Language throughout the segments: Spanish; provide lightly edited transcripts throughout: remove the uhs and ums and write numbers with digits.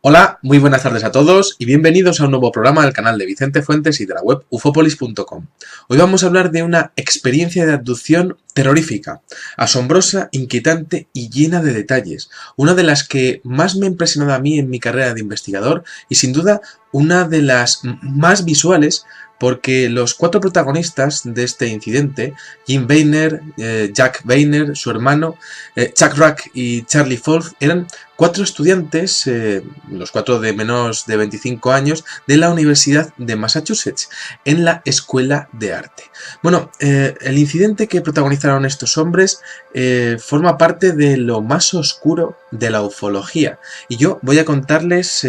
Hola, muy buenas tardes a todos y bienvenidos a un nuevo programa del canal de Vicente Fuentes y de la web ufopolis.com. Hoy vamos a hablar de una experiencia de abducción terrorífica, asombrosa, inquietante y llena de detalles. Una de las que más me ha impresionado a mí en mi carrera de investigador y sin duda una de las más visuales, porque los cuatro protagonistas de este incidente, Jim Vayner, Jack Vayner, su hermano, Chuck Ruck y Charlie Folth, eran cuatro estudiantes, los cuatro de menos de 25 años, de la Universidad de Massachusetts, en la Escuela de Arte. Bueno, el incidente que protagonizaron estos hombres forma parte de lo más oscuro de la ufología, y yo voy a contarles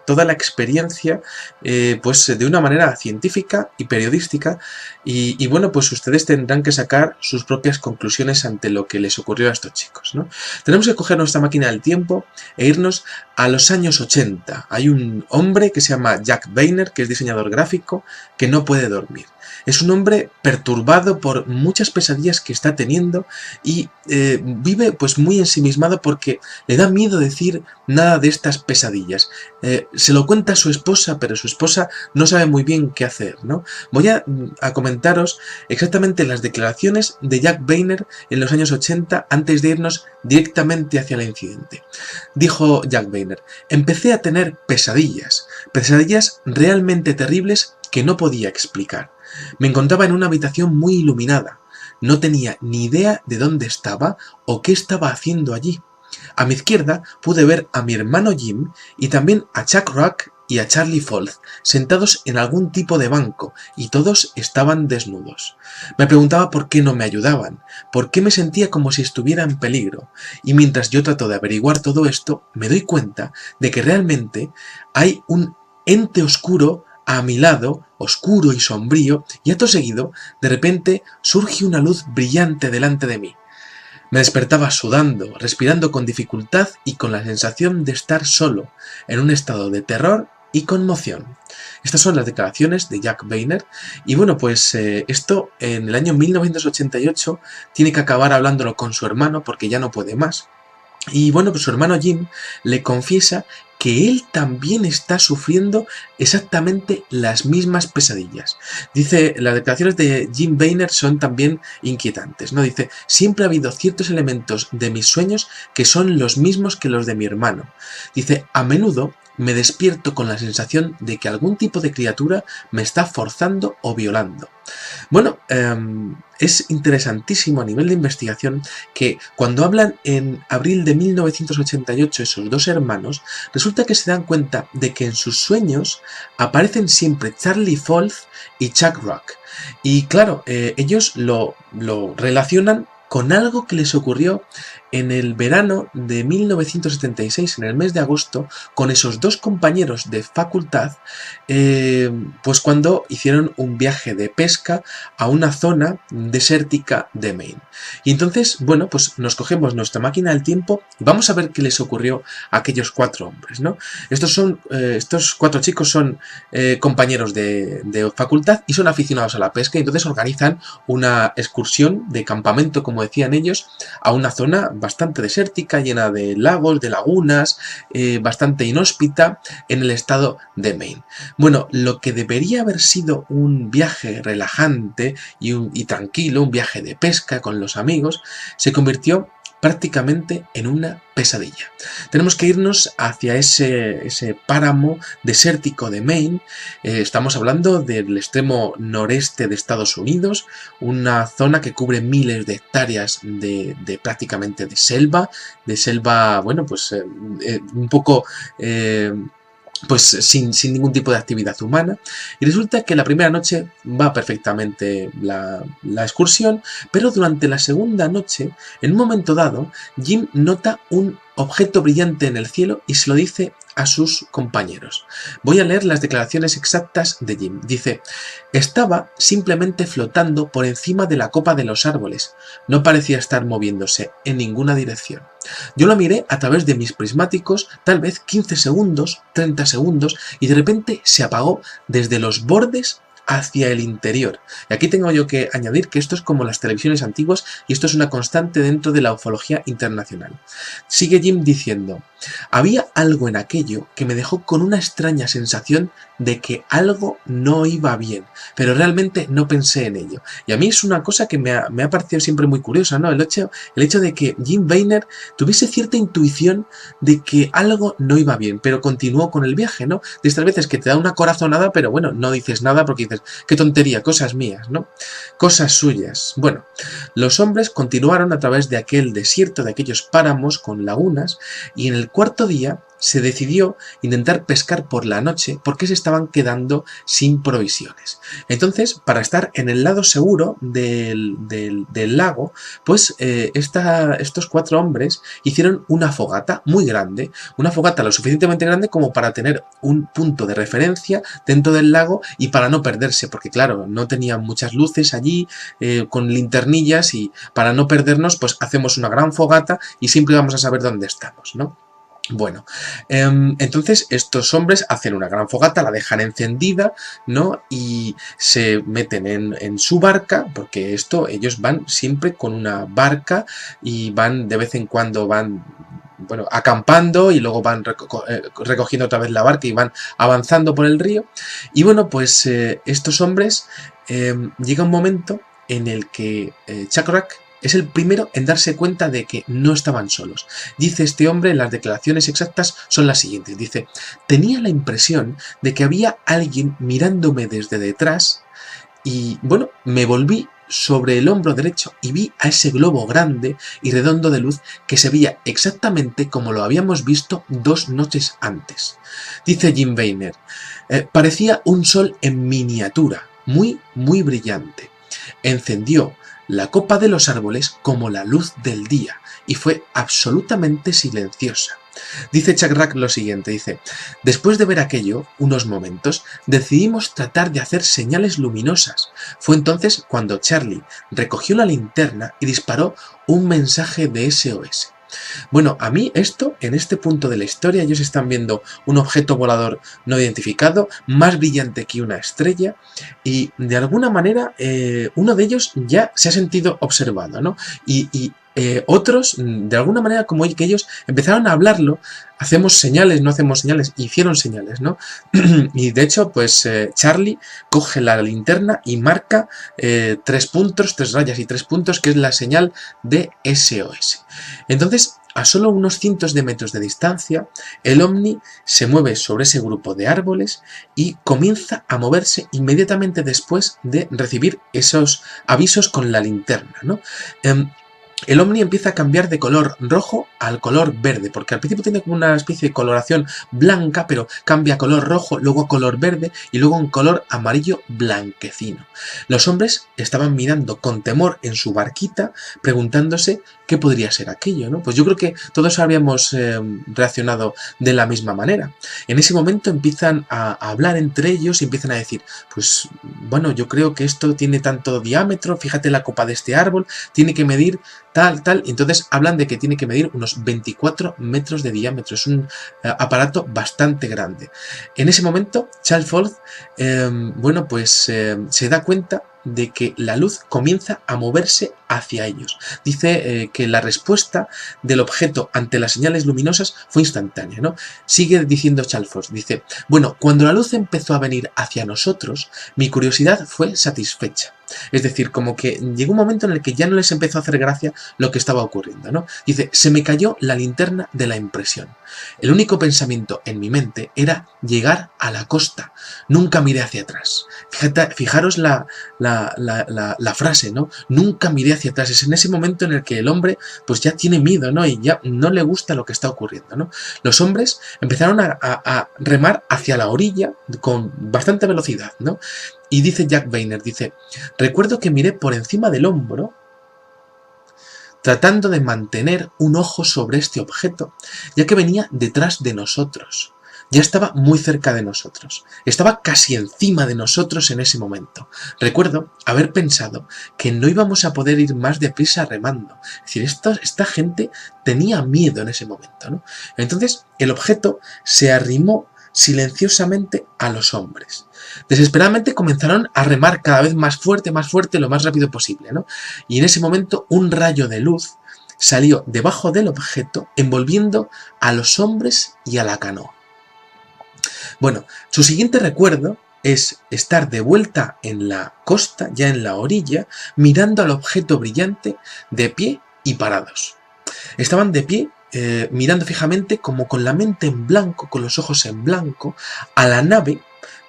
toda la experiencia pues de una manera científica y periodística, y bueno, pues ustedes tendrán que sacar sus propias conclusiones ante lo que les ocurrió a estos chicos, ¿no? Tenemos que coger nuestra máquina del tiempo e irnos a los años 80. Hay un hombre que se llama Jack Vayner, que es diseñador gráfico, que no puede dormir. Es un hombre perturbado por muchas pesadillas que está teniendo y vive pues muy ensimismado porque le da miedo decir nada de estas pesadillas. Se lo cuenta a su esposa, pero su esposa no sabe muy bien qué hacer, ¿no? Voy a comentaros exactamente las declaraciones de Jack Vayner en los años 80 antes de irnos directamente hacia el incidente. Dijo Jack Vayner: empecé a tener pesadillas realmente terribles que no podía explicar. Me encontraba en una habitación muy iluminada. No tenía ni idea de dónde estaba o qué estaba haciendo allí. A mi izquierda pude ver a mi hermano Jim y también a Chuck Ruck y a Charlie Folth sentados en algún tipo de banco, y todos estaban desnudos. Me preguntaba por qué no me ayudaban, por qué me sentía como si estuviera en peligro, y mientras yo trato de averiguar todo esto, me doy cuenta de que realmente hay un ente oscuro a mi lado, oscuro y sombrío, y acto seguido, de repente, surge una luz brillante delante de mí. Me despertaba sudando, respirando con dificultad y con la sensación de estar solo, en un estado de terror y conmoción. Estas son las declaraciones de Jack Vayner, y bueno, pues esto en el año 1988 tiene que acabar hablándolo con su hermano porque ya no puede más. Y bueno, pues su hermano Jim le confiesa que él también está sufriendo exactamente las mismas pesadillas. Dice, las declaraciones de Jim Vayner son también inquietantes, ¿no? Dice: siempre ha habido ciertos elementos de mis sueños que son los mismos que los de mi hermano. Dice: a menudo me despierto con la sensación de que algún tipo de criatura me está forzando o violando. Bueno, es interesantísimo a nivel de investigación que cuando hablan en abril de 1988 esos dos hermanos, resulta que se dan cuenta de que en sus sueños aparecen siempre Charlie Folth y Chuck Ruck. Y claro, ellos lo relacionan con algo que les ocurrió en el verano de 1976, en el mes de agosto, con esos dos compañeros de facultad, pues cuando hicieron un viaje de pesca a una zona desértica de Maine. Y entonces, bueno, pues nos cogemos nuestra máquina del tiempo y vamos a ver qué les ocurrió a aquellos cuatro hombres, ¿no? Estos cuatro chicos son compañeros de facultad y son aficionados a la pesca, y entonces organizan una excursión de campamento, como decían ellos, a una zona bastante desértica, llena de lagos, de lagunas, bastante inhóspita, en el estado de Maine. Bueno, lo que debería haber sido un viaje relajante y tranquilo, un viaje de pesca con los amigos, se convirtió prácticamente en una pesadilla. Tenemos que irnos hacia ese páramo desértico de Maine. Estamos hablando del extremo noreste de Estados Unidos, una zona que cubre miles de hectáreas de prácticamente de selva, bueno, pues un poco pues sin ningún tipo de actividad humana. Y resulta que la primera noche va perfectamente la excursión, pero durante la segunda noche, en un momento dado, Jim nota un objeto brillante en el cielo y se lo dice a sus compañeros. Voy a leer las declaraciones exactas de Jim. Dice: estaba simplemente flotando por encima de la copa de los árboles. No parecía estar moviéndose en ninguna dirección. Yo lo miré a través de mis prismáticos, tal vez 15 segundos, 30 segundos, y de repente se apagó desde los bordes hacia el interior. Y aquí tengo yo que añadir que esto es como las televisiones antiguas y esto es una constante dentro de la ufología internacional. Sigue Jim diciendo: había algo en aquello que me dejó con una extraña sensación de que algo no iba bien, pero realmente no pensé en ello. Y a mí es una cosa que me ha parecido siempre muy curiosa, ¿no? El hecho de que Jim Vayner tuviese cierta intuición de que algo no iba bien, pero continuó con el viaje, ¿no? De estas veces que te da una corazonada, pero bueno, no dices nada porque dices, qué tontería, cosas mías, ¿no? Cosas suyas. Bueno, los hombres continuaron a través de aquel desierto, de aquellos páramos con lagunas, y en el cuarto día se decidió intentar pescar por la noche porque se estaban quedando sin provisiones. Entonces, para estar en el lado seguro del lago, pues estos 4 hombres hicieron una fogata muy grande, una fogata lo suficientemente grande como para tener un punto de referencia dentro del lago y para no perderse, porque claro, no tenían muchas luces allí, con linternillas, y para no perdernos, pues hacemos una gran fogata y siempre vamos a saber dónde estamos, ¿no? Bueno, entonces estos hombres hacen una gran fogata, la dejan encendida, ¿no? Y se meten en su barca, porque ellos van siempre con una barca y van de vez en cuando bueno, acampando y luego van recogiendo otra vez la barca y van avanzando por el río. Y bueno, pues estos hombres, llega un momento en el que Chuck Rack es el primero en darse cuenta de que no estaban solos. Dice este hombre, las declaraciones exactas son las siguientes. Dice: tenía la impresión de que había alguien mirándome desde detrás y, bueno, me volví sobre el hombro derecho y vi a ese globo grande y redondo de luz que se veía exactamente como lo habíamos visto 2 noches antes. Dice Jim Vayner: parecía un sol en miniatura, muy, muy brillante. Encendió la copa de los árboles como la luz del día y fue absolutamente silenciosa. Dice Chuck Rack lo siguiente, dice: después de ver aquello, unos momentos, decidimos tratar de hacer señales luminosas. Fue entonces cuando Charlie recogió la linterna y disparó un mensaje de SOS. Bueno, a mí en este punto de la historia, ellos están viendo un objeto volador no identificado, más brillante que una estrella, y de alguna manera uno de ellos ya se ha sentido observado, ¿no? Y otros, de alguna manera, como que ellos empezaron a hablarlo, hacemos señales, no hacemos señales, hicieron señales, ¿no? Y de hecho, pues Charlie coge la linterna y marca 3 puntos, 3 rayas y 3 puntos, que es la señal de SOS. Entonces, a solo unos cientos de metros de distancia, el ovni se mueve sobre ese grupo de árboles y comienza a moverse inmediatamente después de recibir esos avisos con la linterna, ¿no? El ovni empieza a cambiar de color rojo al color verde, porque al principio tiene como una especie de coloración blanca, pero cambia a color rojo, luego a color verde y luego a un color amarillo blanquecino. Los hombres estaban mirando con temor en su barquita, preguntándose qué podría ser aquello, ¿no? Pues yo creo que todos habíamos reaccionado de la misma manera. En ese momento empiezan a hablar entre ellos y empiezan a decir: pues bueno, yo creo que esto tiene tanto diámetro, fíjate la copa de este árbol, tiene que medir tal, y entonces hablan de que tiene que medir unos 24 metros de diámetro, es un aparato bastante grande. En ese momento, Charles Ford, bueno, pues se da cuenta de que la luz comienza a moverse hacia ellos. Dice que la respuesta del objeto ante las señales luminosas fue instantánea, ¿no? Sigue diciendo Charles Ford, dice: bueno, cuando la luz empezó a venir hacia nosotros, mi curiosidad fue satisfecha. Es decir, como que llegó un momento en el que ya no les empezó a hacer gracia lo que estaba ocurriendo, ¿no? Dice: se me cayó la linterna de la impresión. El único pensamiento en mi mente era llegar a la costa. Nunca miré hacia atrás. Fijaros la frase, ¿no? Nunca miré hacia atrás. Es en ese momento en el que el hombre pues ya tiene miedo, ¿no? Y ya no le gusta lo que está ocurriendo, ¿no? Los hombres empezaron a remar hacia la orilla con bastante velocidad, ¿no? Y dice Jack Vayner, dice: recuerdo que miré por encima del hombro, tratando de mantener un ojo sobre este objeto, ya que venía detrás de nosotros. Ya estaba muy cerca de nosotros. Estaba casi encima de nosotros en ese momento. Recuerdo haber pensado que no íbamos a poder ir más deprisa remando. Es decir, esta gente tenía miedo en ese momento, ¿no? Entonces, el objeto se arrimó silenciosamente a los hombres. Desesperadamente comenzaron a remar cada vez más fuerte, lo más rápido posible, ¿no? Y en ese momento un rayo de luz salió debajo del objeto, envolviendo a los hombres y a la canoa. Bueno, su siguiente recuerdo es estar de vuelta en la costa, ya en la orilla, mirando al objeto brillante, de pie y parados. Estaban de pie, mirando fijamente, como con la mente en blanco, con los ojos en blanco, a la nave,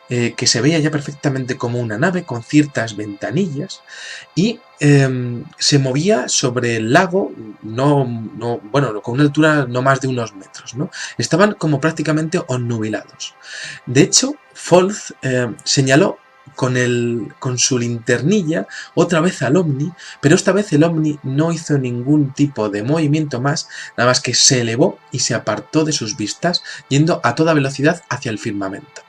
que se veía ya perfectamente como una nave con ciertas ventanillas, y se movía sobre el lago, bueno, con una altura no más de unos metros, ¿no? Estaban como prácticamente obnubilados. De hecho, Folth señaló con su linternilla otra vez al ovni, pero esta vez el ovni no hizo ningún tipo de movimiento más, nada más que se elevó y se apartó de sus vistas, yendo a toda velocidad hacia el firmamento.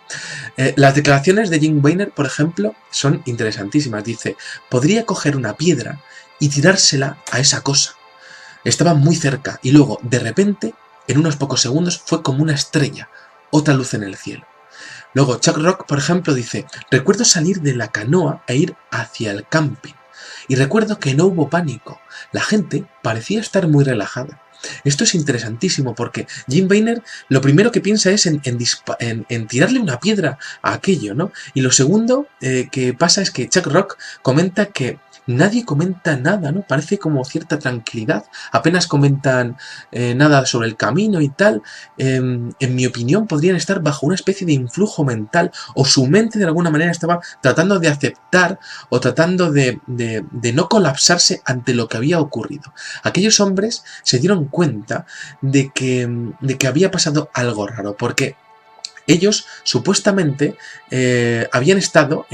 Las declaraciones de Jim Weiner, por ejemplo, son interesantísimas. Dice: podría coger una piedra y tirársela a esa cosa. Estaba muy cerca y luego, de repente, en unos pocos segundos, fue como una estrella, otra luz en el cielo. Luego Chuck Rock, por ejemplo, dice: recuerdo salir de la canoa e ir hacia el camping. Y recuerdo que no hubo pánico. La gente parecía estar muy relajada. Esto es interesantísimo porque Jim Weiner lo primero que piensa es en tirarle una piedra a aquello, ¿no? Y lo segundo que pasa es que Chuck Rock comenta que nadie comenta nada, ¿no? Parece como cierta tranquilidad, apenas comentan nada sobre el camino y tal. En mi opinión, podrían estar bajo una especie de influjo mental, o su mente de alguna manera estaba tratando de aceptar o tratando de no colapsarse ante lo que había ocurrido. Aquellos hombres se dieron cuenta de que había pasado algo raro, porque ellos supuestamente habían estado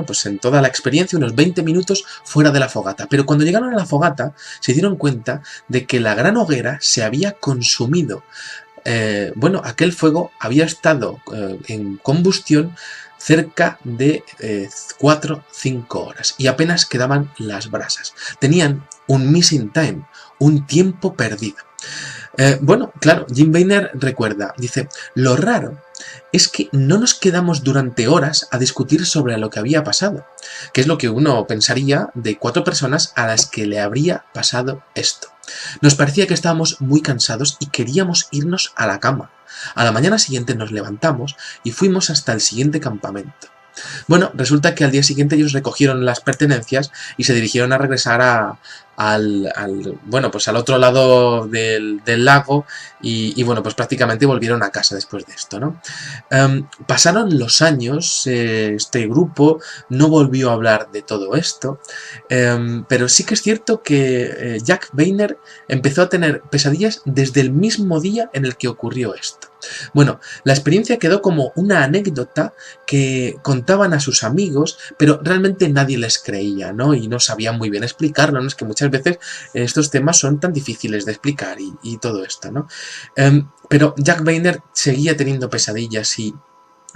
pues en toda la experiencia unos 20 minutos fuera de la fogata, pero cuando llegaron a la fogata se dieron cuenta de que la gran hoguera se había consumido. Aquel fuego había estado en combustión cerca de 4 o 5 horas y apenas quedaban las brasas. Tenían un missing time, un tiempo perdido. Claro, Jim Weiner recuerda, dice: lo raro es que no nos quedamos durante horas a discutir sobre lo que había pasado, que es lo que uno pensaría de 4 personas a las que le habría pasado esto. Nos parecía que estábamos muy cansados y queríamos irnos a la cama. A la mañana siguiente nos levantamos y fuimos hasta el siguiente campamento. Bueno, resulta que al día siguiente ellos recogieron las pertenencias y se dirigieron a regresar al otro lado del lago y pues prácticamente volvieron a casa después de esto, ¿no? Pasaron los años, este grupo no volvió a hablar de todo esto, pero sí que es cierto que Jack Weiner empezó a tener pesadillas desde el mismo día en el que ocurrió esto. Bueno, la experiencia quedó como una anécdota que contaban a sus amigos, pero realmente nadie les creía, ¿no? Y no sabían muy bien explicarlo, ¿no? Es que muchas veces estos temas son tan difíciles de explicar y todo esto, ¿no? Pero Jack Weiner seguía teniendo pesadillas y,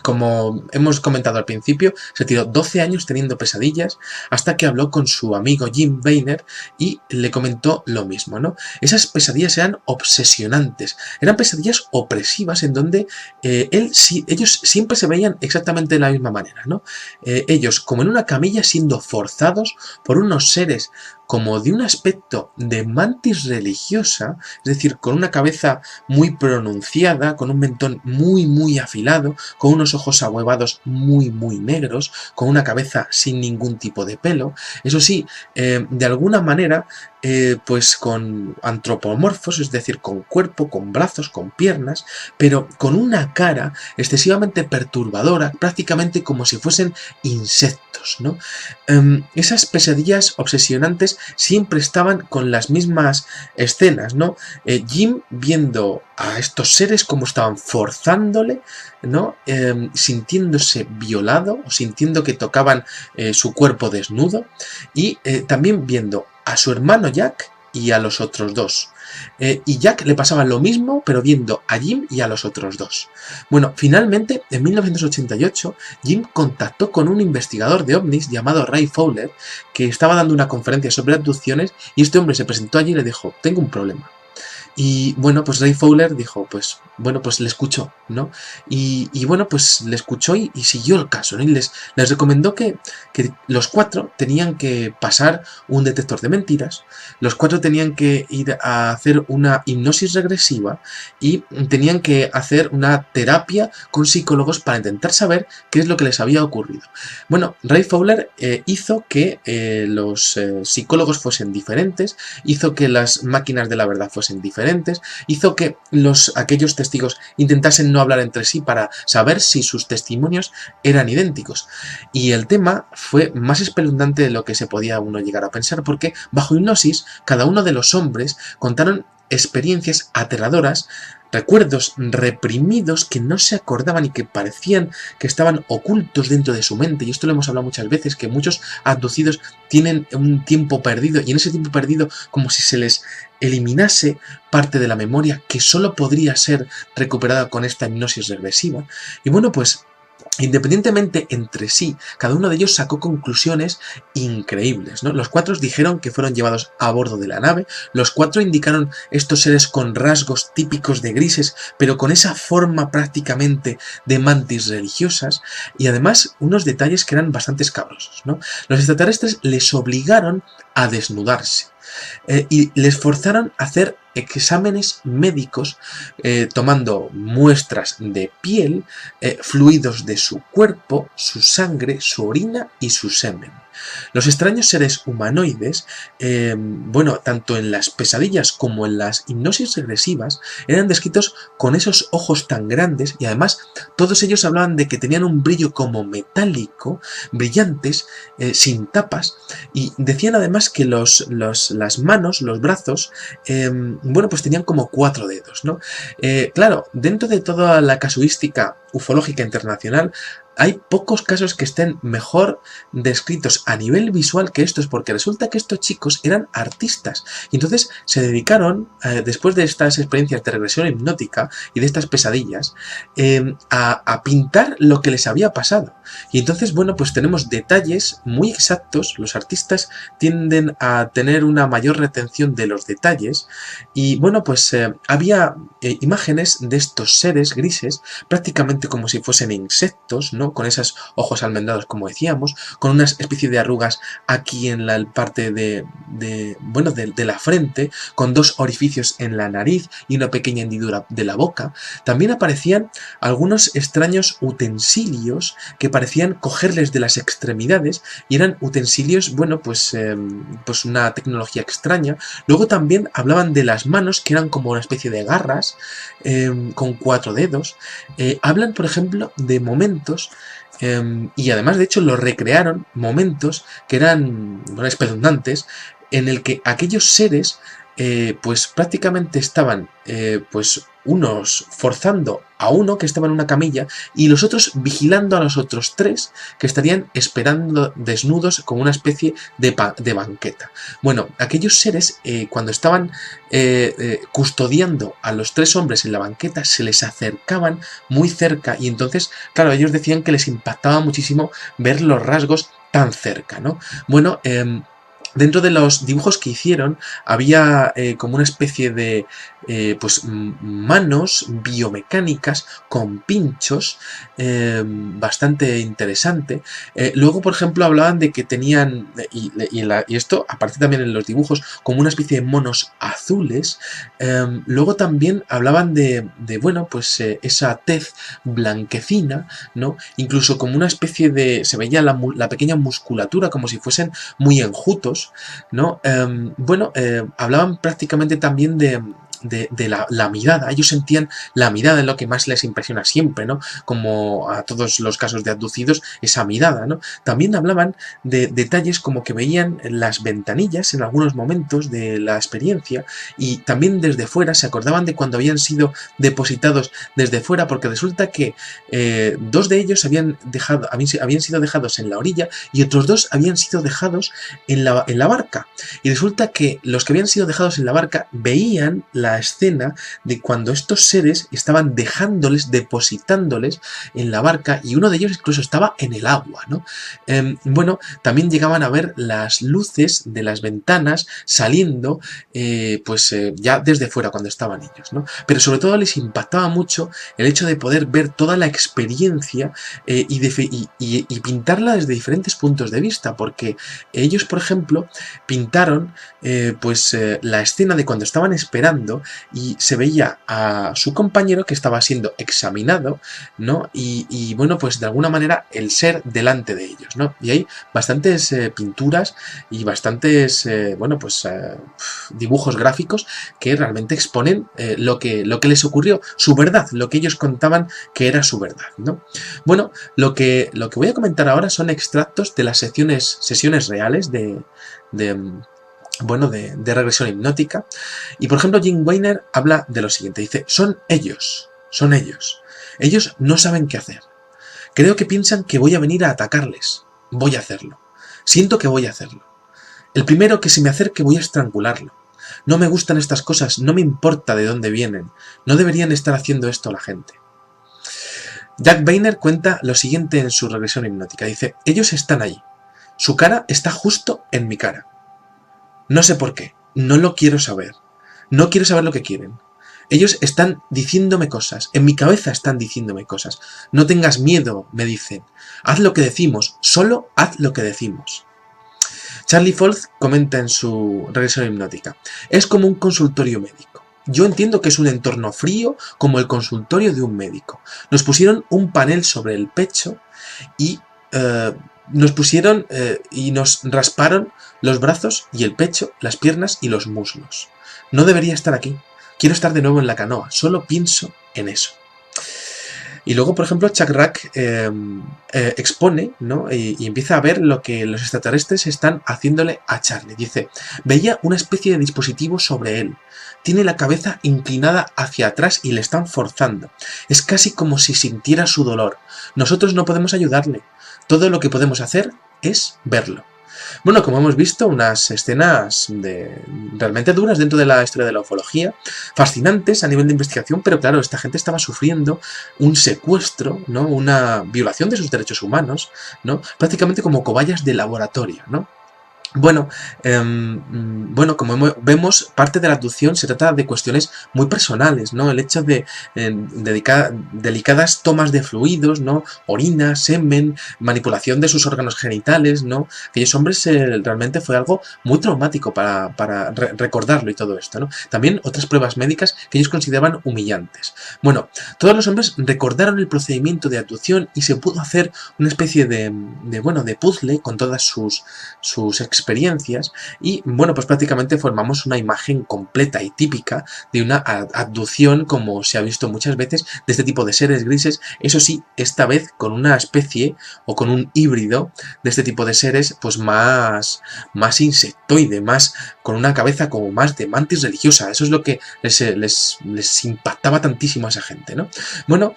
como hemos comentado al principio, se tiró 12 años teniendo pesadillas hasta que habló con su amigo Jim Weiner y le comentó lo mismo, ¿no? Esas pesadillas eran obsesionantes, eran pesadillas opresivas en donde ellos siempre se veían exactamente de la misma manera, ¿no? Ellos como en una camilla siendo forzados por unos seres como de un aspecto de mantis religiosa, es decir, con una cabeza muy pronunciada, con un mentón muy muy afilado, con unos ojos ahuevados muy muy negros, con una cabeza sin ningún tipo de pelo, eso sí, de alguna manera pues con antropomorfos, es decir, con cuerpo, con brazos, con piernas, pero con una cara excesivamente perturbadora, prácticamente como si fuesen insectos, ¿no? Esas pesadillas obsesionantes siempre estaban con las mismas escenas, ¿no? Jim viendo a estos seres como estaban forzándole, ¿no? Sintiéndose violado o sintiendo que tocaban su cuerpo desnudo y también viendo a su hermano Jack y a los otros dos. Y Jack le pasaba lo mismo, pero viendo a Jim y a los otros dos. Bueno, finalmente, en 1988, Jim contactó con un investigador de ovnis llamado Ray Fowler, que estaba dando una conferencia sobre abducciones, y este hombre se presentó allí y le dijo: tengo un problema. Y bueno, pues Ray Fowler dijo, pues bueno, pues le escuchó, ¿no? Y bueno, pues le escuchó y siguió el caso, ¿no? Y les recomendó que los 4 tenían que pasar un detector de mentiras, los 4 tenían que ir a hacer una hipnosis regresiva y tenían que hacer una terapia con psicólogos para intentar saber qué es lo que les había ocurrido. Bueno, Ray Fowler hizo que los psicólogos fuesen diferentes, hizo que las máquinas de la verdad fuesen diferentes, hizo que aquellos testigos intentasen no hablar entre sí para saber si sus testimonios eran idénticos. Y el tema fue más espeluznante de lo que se podía uno llegar a pensar, porque bajo hipnosis cada uno de los hombres contaron experiencias aterradoras, recuerdos reprimidos que no se acordaban y que parecían que estaban ocultos dentro de su mente. Y esto lo hemos hablado muchas veces, que muchos abducidos tienen un tiempo perdido, y en ese tiempo perdido como si se les eliminase parte de la memoria que solo podría ser recuperada con esta hipnosis regresiva. Y bueno, pues independientemente entre sí, cada uno de ellos sacó conclusiones increíbles, ¿no? Los 4 dijeron que fueron llevados a bordo de la nave, los 4 indicaron estos seres con rasgos típicos de grises, pero con esa forma prácticamente de mantis religiosas, y además unos detalles que eran bastante escabrosos, ¿no? Los extraterrestres les obligaron a desnudarse. Y les forzaron a hacer exámenes médicos tomando muestras de piel, fluidos de su cuerpo, su sangre, su orina y su semen. Los extraños seres humanoides, bueno, tanto en las pesadillas como en las hipnosis regresivas, eran descritos con esos ojos tan grandes, y además todos ellos hablaban de que tenían un brillo como metálico, brillantes, sin tapas, y decían además que las manos, los brazos, bueno, pues tenían como 4 dedos, ¿no? Claro, dentro de toda la casuística ufológica internacional, hay pocos casos que estén mejor descritos a nivel visual que estos, porque resulta que estos chicos eran artistas y entonces se dedicaron, después de estas experiencias de regresión hipnótica y de estas pesadillas, a pintar lo que les había pasado. Y entonces, bueno, pues tenemos detalles muy exactos. Los artistas tienden a tener una mayor retención de los detalles y, bueno, pues había imágenes de estos seres grises prácticamente como si fuesen insectos, ¿no? Con esos ojos almendrados, como decíamos, con una especie de arrugas aquí en la parte de la frente, con 2 orificios en la nariz y una pequeña hendidura de la boca. También aparecían algunos extraños utensilios que parecían cogerles de las extremidades, y eran utensilios, bueno, pues una tecnología extraña. Luego también hablaban de las manos, que eran como una especie de garras, con 4 dedos. Hablan, por ejemplo, de momentos, y además de hecho lo recrearon, momentos que eran, bueno, espeluznantes, en el que aquellos seres pues prácticamente estaban pues unos forzando a uno que estaba en una camilla y los otros vigilando a los otros 3 que estarían esperando desnudos como una especie de banqueta. Bueno, aquellos seres cuando estaban custodiando a los 3 hombres en la banqueta se les acercaban muy cerca, y entonces, claro, ellos decían que les impactaba muchísimo ver los rasgos tan cerca, ¿no? Bueno, dentro de los dibujos que hicieron había como una especie de pues manos biomecánicas con pinchos, bastante interesante. Luego, por ejemplo, hablaban de que tenían, y esto aparece también en los dibujos, como una especie de monos azules. Luego también hablaban de bueno, pues esa tez blanquecina, ¿no? Incluso como una especie de, se veía la pequeña musculatura como si fuesen muy enjutos, ¿no? Bueno, hablaban prácticamente también de la mirada. Ellos sentían la mirada, en lo que más les impresiona siempre, ¿no? Como a todos los casos de abducidos, esa mirada, ¿no? También hablaban de detalles como que veían las ventanillas en algunos momentos de la experiencia, y también desde fuera se acordaban de cuando habían sido depositados desde fuera, porque resulta que 2 de ellos habían sido dejados en la orilla y otros 2 habían sido dejados en la barca, y resulta que los que habían sido dejados en la barca veían la la escena de cuando estos seres estaban dejándoles, depositándoles en la barca, y uno de ellos incluso estaba en el agua, ¿no? Bueno, también llegaban a ver las luces de las ventanas saliendo, ya desde fuera cuando estaban ellos, ¿no? Pero sobre todo les impactaba mucho el hecho de poder ver toda la experiencia y pintarla desde diferentes puntos de vista, porque ellos, por ejemplo, pintaron la escena de cuando estaban esperando y se veía a su compañero que estaba siendo examinado, ¿no? Y bueno, pues de alguna manera el ser delante de ellos, ¿no? Y hay bastantes pinturas y bastantes, dibujos gráficos que realmente exponen lo que les ocurrió, su verdad, lo que ellos contaban que era su verdad, ¿no? Bueno, lo que voy a comentar ahora son extractos de las sesiones reales de regresión hipnótica. Y por ejemplo, Jim Weiner habla de lo siguiente, dice: son ellos, ellos no saben qué hacer. Creo que piensan que voy a venir a atacarles. Voy a hacerlo. Siento que voy a hacerlo. El primero que se me acerque voy a estrangularlo. No me gustan estas cosas, no me importa de dónde vienen. No deberían estar haciendo esto la gente. Jack Weiner cuenta lo siguiente en su regresión hipnótica. Dice: ellos están ahí. Su cara está justo en mi cara. No sé por qué. No lo quiero saber. No quiero saber lo que quieren. Ellos están diciéndome cosas. En mi cabeza están diciéndome cosas. No tengas miedo, me dicen. Haz lo que decimos. Solo haz lo que decimos. Charlie Folth comenta en su regresión hipnótica: es como un consultorio médico. Yo entiendo que es un entorno frío como el consultorio de un médico. Nos pusieron un panel sobre el pecho y nos rasparon los brazos y el pecho, las piernas y los muslos. No debería estar aquí. Quiero estar de nuevo en la canoa. Solo pienso en eso. Y luego, por ejemplo, Chuck Rack expone, ¿no? y empieza a ver lo que los extraterrestres están haciéndole a Charlie. Dice: veía una especie de dispositivo sobre él. Tiene la cabeza inclinada hacia atrás y le están forzando. Es casi como si sintiera su dolor. Nosotros no podemos ayudarle. Todo lo que podemos hacer es verlo. Bueno, como hemos visto, unas escenas realmente duras dentro de la historia de la ufología, fascinantes a nivel de investigación, pero claro, esta gente estaba sufriendo un secuestro, ¿no? Una violación de sus derechos humanos, ¿no? Prácticamente como cobayas de laboratorio, ¿no? Bueno, como vemos, parte de la abducción se trata de cuestiones muy personales, ¿no? El hecho de delicadas tomas de fluidos, ¿no? Orina, semen, manipulación de sus órganos genitales, ¿no? Aquellos hombres realmente fue algo muy traumático para recordarlo y todo esto, ¿no? También otras pruebas médicas que ellos consideraban humillantes. Bueno, todos los hombres recordaron el procedimiento de abducción y se pudo hacer una especie de puzzle con todas sus experiencias y bueno, pues prácticamente formamos una imagen completa y típica de una abducción como se ha visto muchas veces de este tipo de seres grises, eso sí, esta vez con una especie o con un híbrido de este tipo de seres pues más insectoide, más con una cabeza como más de mantis religiosa. Eso es lo que les impactaba tantísimo a esa gente, ¿no? Bueno,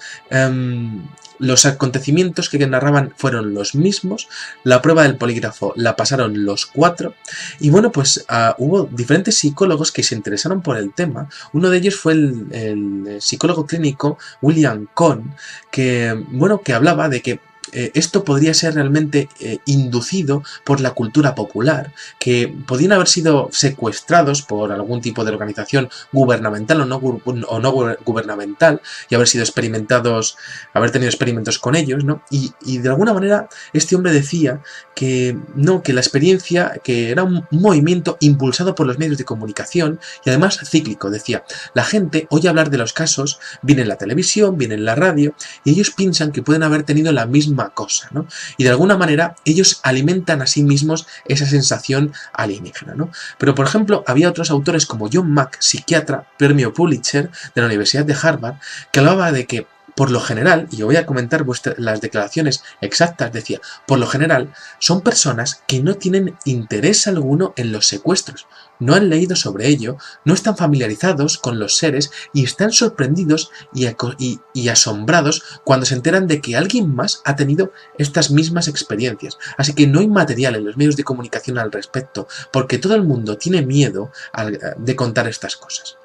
los acontecimientos que narraban fueron los mismos, la prueba del polígrafo la pasaron los 4 y bueno, pues hubo diferentes psicólogos que se interesaron por el tema. Uno de ellos fue el psicólogo clínico William Cohn, que hablaba de que esto podría ser realmente inducido por la cultura popular, que podían haber sido secuestrados por algún tipo de organización gubernamental o no gubernamental y haber sido haber tenido experimentos con ellos, ¿no? Y de alguna manera este hombre decía que la experiencia, que era un movimiento impulsado por los medios de comunicación y además cíclico. Decía: la gente oye hablar de los casos, viene en la televisión, viene en la radio y ellos piensan que pueden haber tenido la misma cosa, ¿no? Y de alguna manera ellos alimentan a sí mismos esa sensación alienígena, ¿no? Pero por ejemplo había otros autores como John Mack, psiquiatra, premio Pulitzer de la Universidad de Harvard, que hablaba de que por lo general, y voy a comentar las declaraciones exactas, decía: por lo general son personas que no tienen interés alguno en los secuestros, no han leído sobre ello, no están familiarizados con los seres y están sorprendidos y asombrados cuando se enteran de que alguien más ha tenido estas mismas experiencias. Así que no hay material en los medios de comunicación al respecto, porque todo el mundo tiene miedo de contar estas cosas.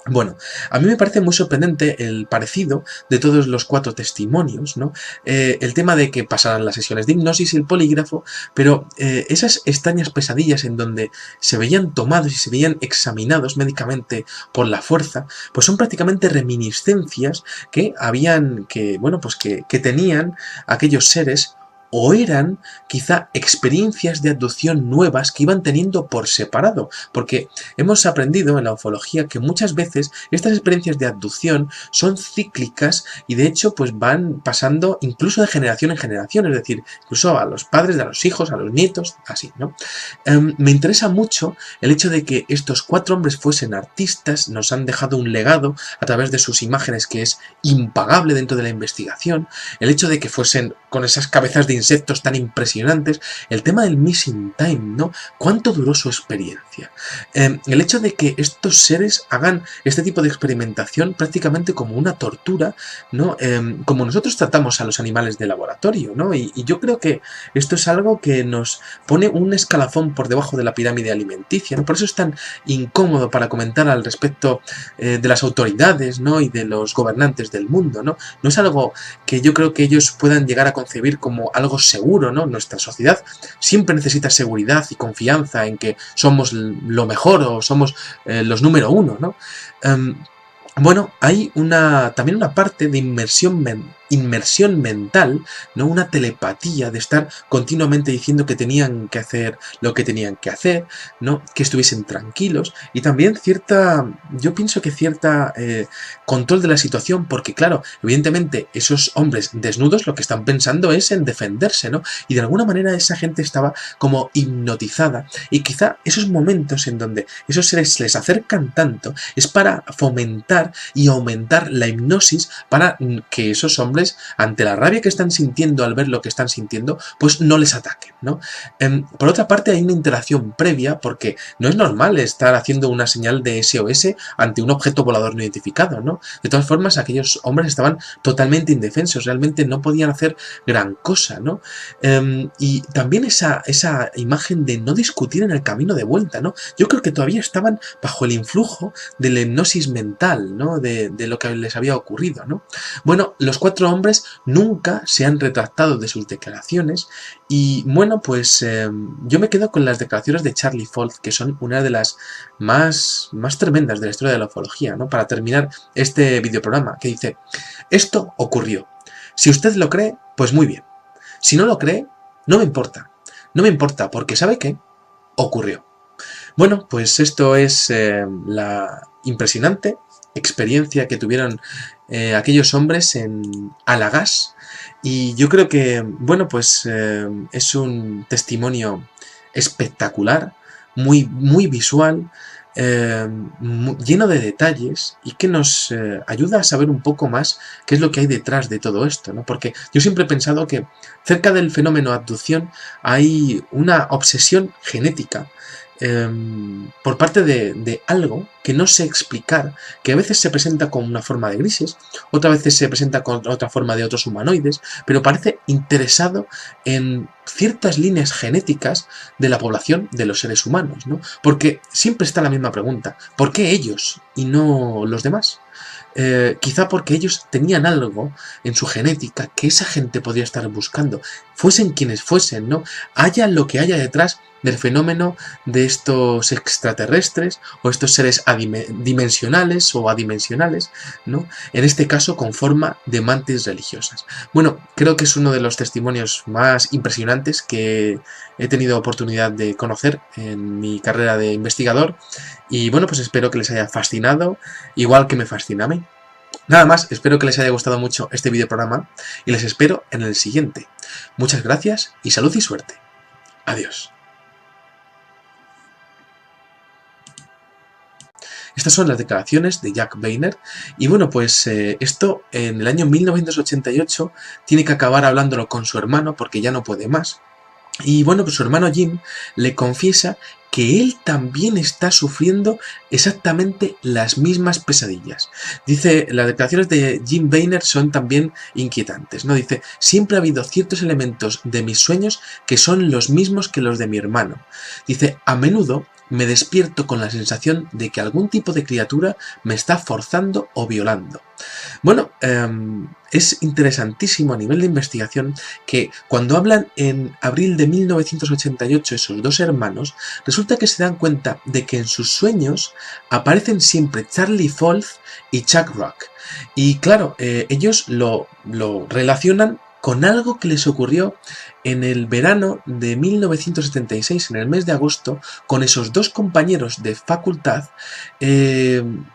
Bueno, a mí me parece muy sorprendente el parecido de todos los 4 testimonios, ¿no? El tema de que pasaran las sesiones de hipnosis y el polígrafo, pero esas extrañas pesadillas en donde se veían tomados y se veían examinados médicamente por la fuerza, pues son prácticamente reminiscencias que habían, bueno, pues que tenían aquellos seres, o eran quizá experiencias de abducción nuevas que iban teniendo por separado, porque hemos aprendido en la ufología que muchas veces estas experiencias de abducción son cíclicas y de hecho pues van pasando incluso de generación en generación, es decir, incluso a los padres, a los hijos, a los nietos, así, ¿no? Me interesa mucho el hecho de que estos 4 hombres fuesen artistas, nos han dejado un legado a través de sus imágenes que es impagable dentro de la investigación, el hecho de que fuesen con esas cabezas de insectos tan impresionantes, el tema del missing time, ¿no? ¿Cuánto duró su experiencia? El hecho de que estos seres hagan este tipo de experimentación prácticamente como una tortura, ¿no? Como nosotros tratamos a los animales de laboratorio, ¿no? Y yo creo que esto es algo que nos pone un escalafón por debajo de la pirámide alimenticia, ¿no? Por eso es tan incómodo para comentar al respecto de las autoridades, ¿no? Y de los gobernantes del mundo, ¿no? No es algo que yo creo que ellos puedan llegar a concebir como algo seguro, ¿no? Nuestra sociedad siempre necesita seguridad y confianza en que somos lo mejor o somos los número uno, ¿no? Bueno, hay también una parte de inmersión mental, ¿no? Una telepatía de estar continuamente diciendo que tenían que hacer lo que tenían que hacer, ¿no? Que estuviesen tranquilos y también yo pienso que cierta control de la situación, porque claro, evidentemente esos hombres desnudos lo que están pensando es en defenderse, ¿no? Y de alguna manera esa gente estaba como hipnotizada y quizá esos momentos en donde esos seres les acercan tanto es para fomentar y aumentar la hipnosis para que esos hombres, ante la rabia que están sintiendo al ver lo que están sintiendo, pues no les ataquen, ¿no? Por otra parte, hay una interacción previa, porque no es normal estar haciendo una señal de SOS ante un objeto volador no identificado, ¿no? De todas formas, aquellos hombres estaban totalmente indefensos, realmente no podían hacer gran cosa, ¿no? Y también esa imagen de no discutir en el camino de vuelta, ¿no? Yo creo que todavía estaban bajo el influjo de la hipnosis mental, ¿no? De lo que les había ocurrido, ¿no? Bueno, los 4 hombres nunca se han retractado de sus declaraciones y bueno, pues yo me quedo con las declaraciones de Charlie Fort, que son una de las más tremendas de la historia de la ufología, ¿no? Para terminar este videoprograma, que dice: esto ocurrió. Si usted lo cree, pues muy bien. Si no lo cree, no me importa. No me importa, porque ¿sabe qué? Ocurrió. Bueno, pues esto es la impresionante experiencia que tuvieron aquellos hombres en Alagas y yo creo que, bueno, pues es un testimonio espectacular, muy visual, lleno de detalles y que nos ayuda a saber un poco más qué es lo que hay detrás de todo esto, ¿no? Porque yo siempre he pensado que cerca del fenómeno abducción hay una obsesión genética por parte de algo que no sé explicar, que a veces se presenta con una forma de grises, otras veces se presenta con otra forma de otros humanoides, pero parece interesado en ciertas líneas genéticas de la población de los seres humanos, ¿no? Porque siempre está la misma pregunta: ¿por qué ellos y no los demás? Quizá porque ellos tenían algo en su genética que esa gente podría estar buscando, fuesen quienes fuesen, ¿no? Haya lo que haya detrás del fenómeno de estos extraterrestres o estos seres dimensionales o adimensionales, ¿no? En este caso con forma de mantis religiosas. Bueno, creo que es uno de los testimonios más impresionantes que he tenido oportunidad de conocer en mi carrera de investigador y bueno, pues espero que les haya fascinado, igual que me fascina a mí. Nada más, espero que les haya gustado mucho este videoprograma y les espero en el siguiente. Muchas gracias y salud y suerte. Adiós. Estas son las declaraciones de Jack Vayner y bueno, pues esto en el año 1988 tiene que acabar hablándolo con su hermano porque ya no puede más. Y bueno, pues su hermano Jim le confiesa que él también está sufriendo exactamente las mismas pesadillas. Dice, las declaraciones de Jim Vayner son también inquietantes, ¿no? Dice: siempre ha habido ciertos elementos de mis sueños que son los mismos que los de mi hermano. Dice: a menudo me despierto con la sensación de que algún tipo de criatura me está forzando o violando. Bueno, es interesantísimo a nivel de investigación que cuando hablan en abril de 1988 esos dos hermanos, resulta que se dan cuenta de que en sus sueños aparecen siempre Charlie Folth y Chuck Rock. Y claro, ellos lo relacionan con algo que les ocurrió en el verano de 1976, en el mes de agosto, con esos dos compañeros de facultad,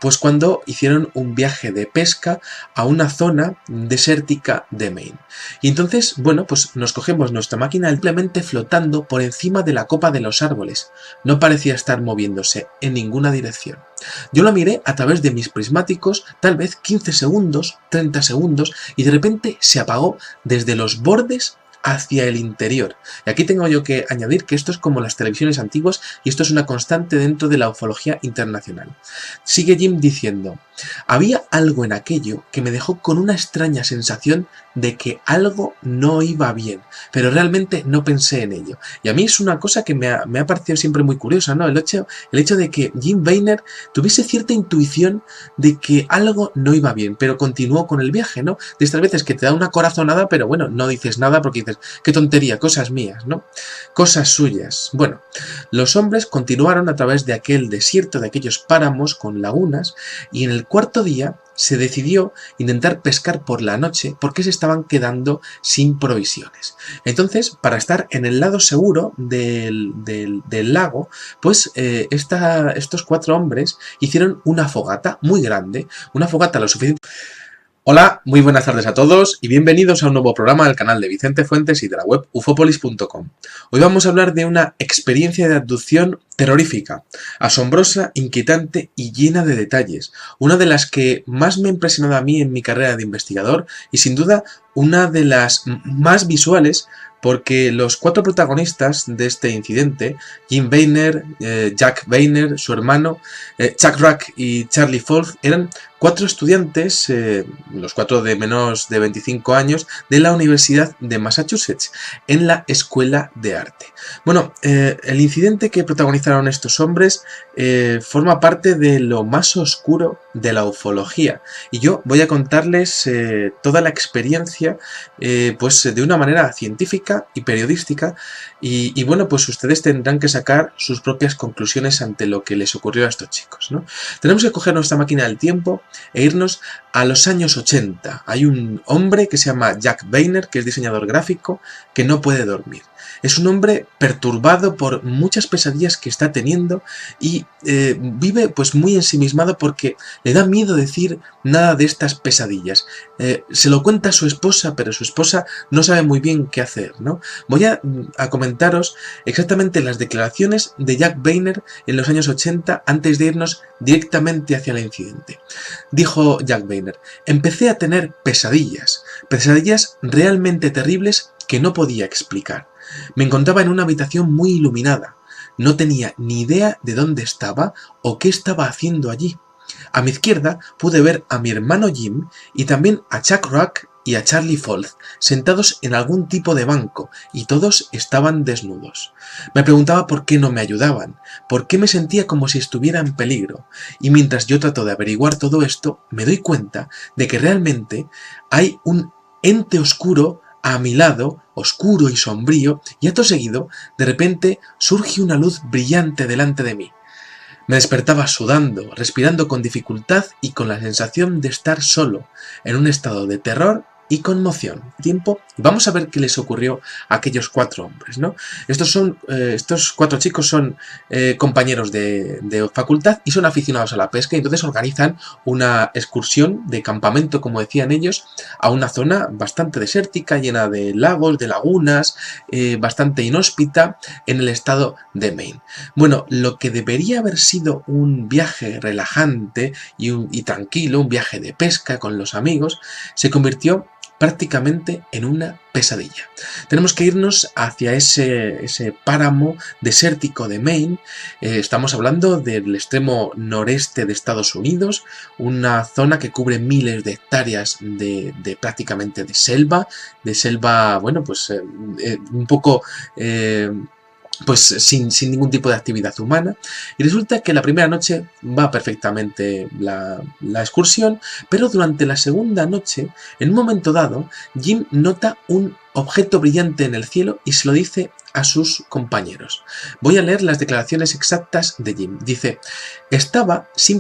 pues cuando hicieron un viaje de pesca a una zona desértica de Maine. Y entonces, bueno, pues nos cogemos nuestra máquina simplemente flotando por encima de la copa de los árboles. No parecía estar moviéndose en ninguna dirección. Yo lo miré a través de mis prismáticos, tal vez 15 segundos, 30 segundos, y de repente se apagó desde los bordes hacia el interior. Y aquí tengo yo que añadir que esto es como las televisiones antiguas y esto es una constante dentro de la ufología internacional. Sigue Jim diciendo: había algo en aquello que me dejó con una extraña sensación de que algo no iba bien, pero realmente no pensé en ello. Y a mí es una cosa que me ha parecido siempre muy curiosa, ¿no? El hecho de que Jim Vayner tuviese cierta intuición de que algo no iba bien, pero continuó con el viaje, ¿no? De estas veces que te da una corazonada, pero bueno, no dices nada porque dices, qué tontería, cosas mías, ¿no? Cosas suyas. Bueno, los hombres continuaron a través de aquel desierto, de aquellos páramos con lagunas, y en el cuarto día se decidió intentar pescar por la noche porque se estaban quedando sin provisiones. Entonces, para estar en el lado seguro del lago, pues estos cuatro hombres hicieron una fogata muy grande, una fogata lo suficiente. Hola, muy buenas tardes a todos y bienvenidos a un nuevo programa del canal de Vicente Fuentes y de la web ufopolis.com. Hoy vamos a hablar de una experiencia de abducción terrorífica, asombrosa, inquietante y llena de detalles, una de las que más me ha impresionado a mí en mi carrera de investigador y sin duda una de las más visuales, porque los cuatro protagonistas de este incidente, Jim Vayner, Jack Vayner, su hermano, Chuck Rock y Charlie Folth, eran cuatro estudiantes, los cuatro de menos de 25 años, de la Universidad de Massachusetts, en la Escuela de Arte. Bueno, el incidente que protagonizaron estos hombres forma parte de lo más oscuro de la ufología, y yo voy a contarles toda la experiencia pues de una manera científica y periodística, y bueno, pues ustedes tendrán que sacar sus propias conclusiones ante lo que les ocurrió a estos chicos, ¿no? Tenemos que coger nuestra máquina del tiempo e irnos a los años 80. Hay un hombre que se llama Jack Vayner, que es diseñador gráfico, que no puede dormir. Es un hombre perturbado por muchas pesadillas que está teniendo y vive pues muy ensimismado porque le da miedo decir nada de estas pesadillas. Se lo cuenta a su esposa, pero su esposa no sabe muy bien qué hacer, ¿no? Voy a comentaros exactamente las declaraciones de Jack Vayner en los años 80 antes de irnos directamente hacia el incidente. Dijo Jack Vayner: empecé a tener pesadillas realmente terribles que no podía explicar. Me encontraba en una habitación muy iluminada. No tenía ni idea de dónde estaba o qué estaba haciendo allí. A mi izquierda pude ver a mi hermano Jim y también a Chuck Rock y a Charlie Folth sentados en algún tipo de banco y todos estaban desnudos. Me preguntaba por qué no me ayudaban, por qué me sentía como si estuviera en peligro, y mientras yo trato de averiguar todo esto, me doy cuenta de que realmente hay un ente oscuro a mi lado, oscuro y sombrío, y acto seguido, de repente, surge una luz brillante delante de mí. Me despertaba sudando, respirando con dificultad y con la sensación de estar solo, en un estado de terror y conmoción. Vamos a ver qué les ocurrió a aquellos cuatro hombres, ¿no? Estos cuatro chicos son compañeros de facultad y son aficionados a la pesca, y entonces organizan una excursión de campamento, como decían ellos, a una zona bastante desértica, llena de lagos, de lagunas, bastante inhóspita, en el estado de Maine. Bueno, lo que debería haber sido un viaje relajante y tranquilo, un viaje de pesca con los amigos, se convirtió prácticamente en una pesadilla. Tenemos que irnos hacia ese páramo desértico de Maine. Estamos hablando del extremo noreste de Estados Unidos, una zona que cubre miles de hectáreas prácticamente de selva, bueno, pues un poco pues sin ningún tipo de actividad humana, y resulta que la primera noche va perfectamente la excursión, pero durante la segunda noche, en un momento dado, Jim nota un objeto brillante en el cielo y se lo dice a sus compañeros. Voy a leer las declaraciones exactas de Jim. Dice: estaba